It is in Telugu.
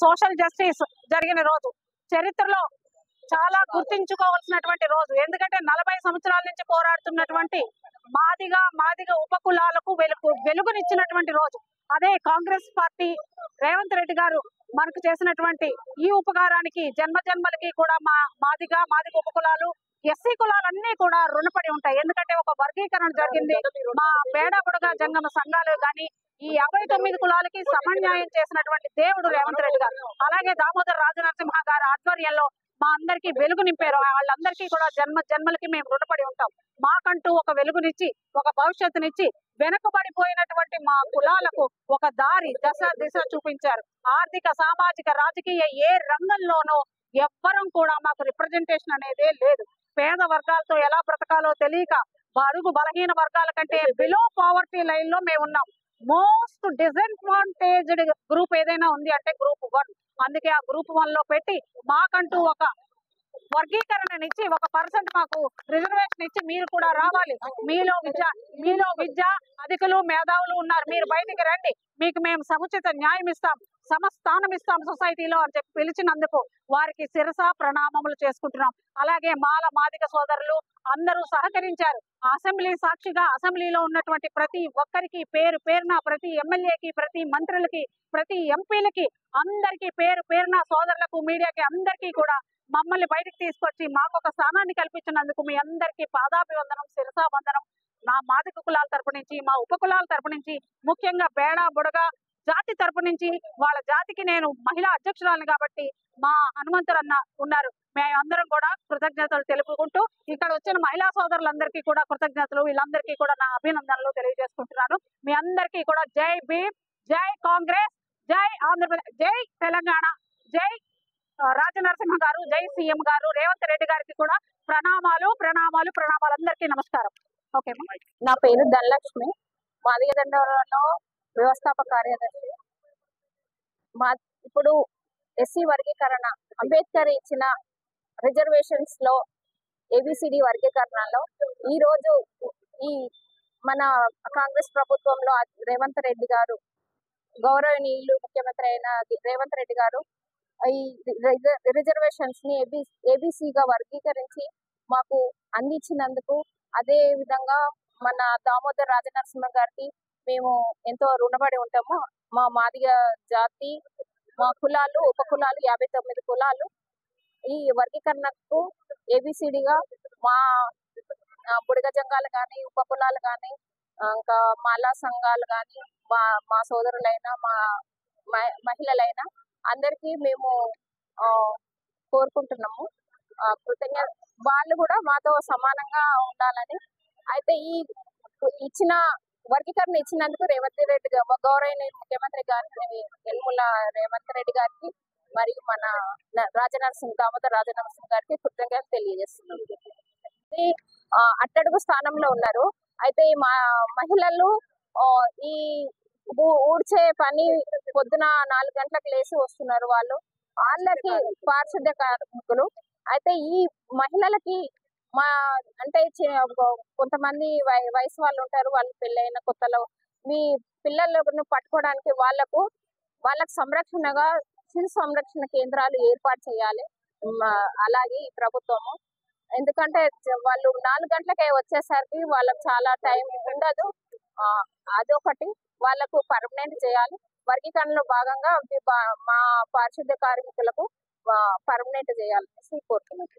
సోషల్ జస్టిస్ జరిగిన రోజు, చరిత్రలో చాలా గుర్తించుకోవాల్సినటువంటి రోజు. ఎందుకంటే 40 సంవత్సరాల నుంచి పోరాడుతున్నటువంటి మాదిగ ఉపకులాలకు వెలుగునిచ్చినటువంటి రోజు. అదే కాంగ్రెస్ పార్టీ రేవంత్ రెడ్డి గారు మనకు చేసినటువంటి ఈ ఉపకారానికి జన్మలకి కూడా మా మాదిగ ఉపకులాలు, ఎస్సీ కులాలన్నీ కూడా రుణపడి ఉంటాయి. ఎందుకంటే ఒక వర్గీకరణ జరిగింది. మా బేడబుడగ జంగమ సంఘాలు గాని ఈ 59 కులాలకి సమన్యాయం చేసినటువంటి దేవుడు రేవంత్ రెడ్డి గారు. అలాగే దామోదర్ రాజనరసింహ గారి ఆధ్వర్యంలో మా అందరికీ వెలుగు నింపారు. వాళ్ళందరికీ కూడా జన్మలకి మేము రుణపడి ఉంటాం. మాకంటూ ఒక వెలుగునిచ్చి, ఒక భవిష్యత్తునిచ్చి, వెనుకబడిపోయినటువంటి మా కులాలకు ఒక దారి దిశ చూపించారు. ఆర్థిక, సామాజిక, రాజకీయ ఏ రంగంలోనూ ఎవ్వరం కూడా మాకు రిప్రజెంటేషన్ అనేదే లేదు. పేద వర్గాలతో ఎలా బ్రతకాలో తెలియక బడుగు బలహీన వర్గాల కంటే బిలో పావర్టీ లైన్ లో మేము ఉన్నాం. మోస్ట్ డిసడ్వాంటేజ్డ్ గ్రూప్ ఏదైనా ఉంది అంటే గ్రూప్ 1. అందుకే ఆ గ్రూప్ 1 లో పెట్టి మాకంటూ ఒక వర్గీకరణనిచ్చి 1% మాకు రిజర్వేషన్ ఇచ్చి మీరు కూడా రావాలి, మీలో విద్య అధికులు మేధావులు ఉన్నారు, మీరు బయటికి రండి, మీకు మేము సముచిత న్యాయం ఇస్తాం, సమస్థానం ఇస్తాం సొసైటీలో అని చెప్పి పిలిచినందుకు వారికి శిరస ప్రణామములు చేసుకుంటున్నాం. అలాగే మాదిగ సోదరులు అందరూ సహకరించారు. అసెంబ్లీ సాక్షిగా అసెంబ్లీలో ఉన్నటువంటి ప్రతి ఒక్కరికి పేరున ప్రతి ఎమ్మెల్యేకి, ప్రతి మంత్రులకి, ప్రతి ఎంపీలకి అందరికీ పేరున సోదరులకు, మీడియాకి అందరికీ కూడా మమ్మల్ని బయటకు తీసుకొచ్చి మాకు ఒక స్థానాన్ని కల్పించినందుకు మీ అందరికీ పాదాభివందనం, శిరసా వందనం. నా మాదిగ కులాల తరపు నుంచి, మా ఉపకులాల తరపు నుంచి, ముఖ్యంగా బేడ బుడగ జాతి తరపు నుంచి, వాళ్ళ జాతికి నేను మహిళా అధ్యక్షురాలను కాబట్టి మా హనుమంతురన్న ఉన్నారు, మేమందరం కూడా కృతజ్ఞతలు తెలుపుకుంటూ ఇక్కడ వచ్చిన మహిళా సోదరులందరికీ కూడా కృతజ్ఞతలు, వీళ్ళందరికీ కూడా నా అభినందనలు తెలియజేసుకుంటున్నాను. మీ అందరికీ కూడా జై భీమ్, జై కాంగ్రెస్, జై ఆంధ్రప్రదేశ్, జై తెలంగాణ, జై రాజనరసింహ గారు, జై సీఎం గారు, రేవంత్ రెడ్డి గారికి కూడా ప్రణామాలు. అందరికీ నమస్కారం. ఓకే, నా పేరు ధనలక్ష్మి, మాదిగ దండోరంలో వ్యవస్థాపక కార్యదర్శి. ఇప్పుడు ఎస్సీ వర్గీకరణ, అంబేద్కర్ ఇచ్చిన రిజర్వేషన్స్ లో ఏబిసిడి వర్గీకరణలో ఈ రోజు ఈ మన కాంగ్రెస్ ప్రభుత్వంలో రేవంత్ రెడ్డి గారు, గౌరవనీయులు ముఖ్యమంత్రి అయిన రేవంత్ రెడ్డి గారు ఈ రిజర్వేషన్స్ ని ఏబిసిగా వర్గీకరించి మాకు అందించినందుకు, అదే విధంగా మన దామోదర్ రాజనరసింహ గారికి మేము ఎంతో రుణపడి ఉంటాము. మా మాదిగ జాతి, మా కులాలు, ఉపకులాలు 59 కులాలు ఈ వర్గీకరణకు ఏబిసిడిగా మా బుడగ జంగాలు కానీ, ఉపకులాలు కానీ, ఇంకా మాలా సంఘాలు కానీ, మా సోదరులైనా, మా మహిళలైనా అందరికీ మేము కోరుకుంటున్నాము. కృతజ్ఞత, వాళ్ళు కూడా మాతో సమానంగా ఉండాలని. అయితే ఈ ఇచ్చిన వర్గీకరణ ఇచ్చినందుకు రేవంత్ రెడ్డి గౌరవనీయ ముఖ్యమంత్రి గారిని యనమల రేవంత్ రెడ్డి గారికి మరియు మన దామోదర్ రాజనరసింహ గారికి కృతజ్ఞతలు తెలియజేస్తున్నాం. అట్టడుగు స్థానంలో ఉన్నారు. అయితే మా మహిళలు ఈ ఊడ్చే పని పొద్దున 4 గంటలకు లేచి వస్తున్నారు. వాళ్ళకి పారిశుద్ధ్య కార్మికులు. అయితే ఈ మహిళలకి అంటే కొంతమంది వయసు వాళ్ళు ఉంటారు, వాళ్ళు పెళ్ళైన కొత్తలో మీ పిల్లలను పట్టుకోవడానికి వాళ్ళకు సంరక్షణగా శిశు సంరక్షణ కేంద్రాలు ఏర్పాటు చేయాలి అలాగే ఈ ప్రభుత్వము. ఎందుకంటే వాళ్ళు 4 గంటలకే వచ్చేసరికి వాళ్ళకి చాలా టైం ఉండదు. అదొకటి వాళ్ళకు పర్మనెంట్ చేయాలి. వర్గీకరణలో భాగంగా మా పారిశుద్ధ్య కార్మికులకు పర్మనెంట్ చేయాలని కోరుతున్నాను.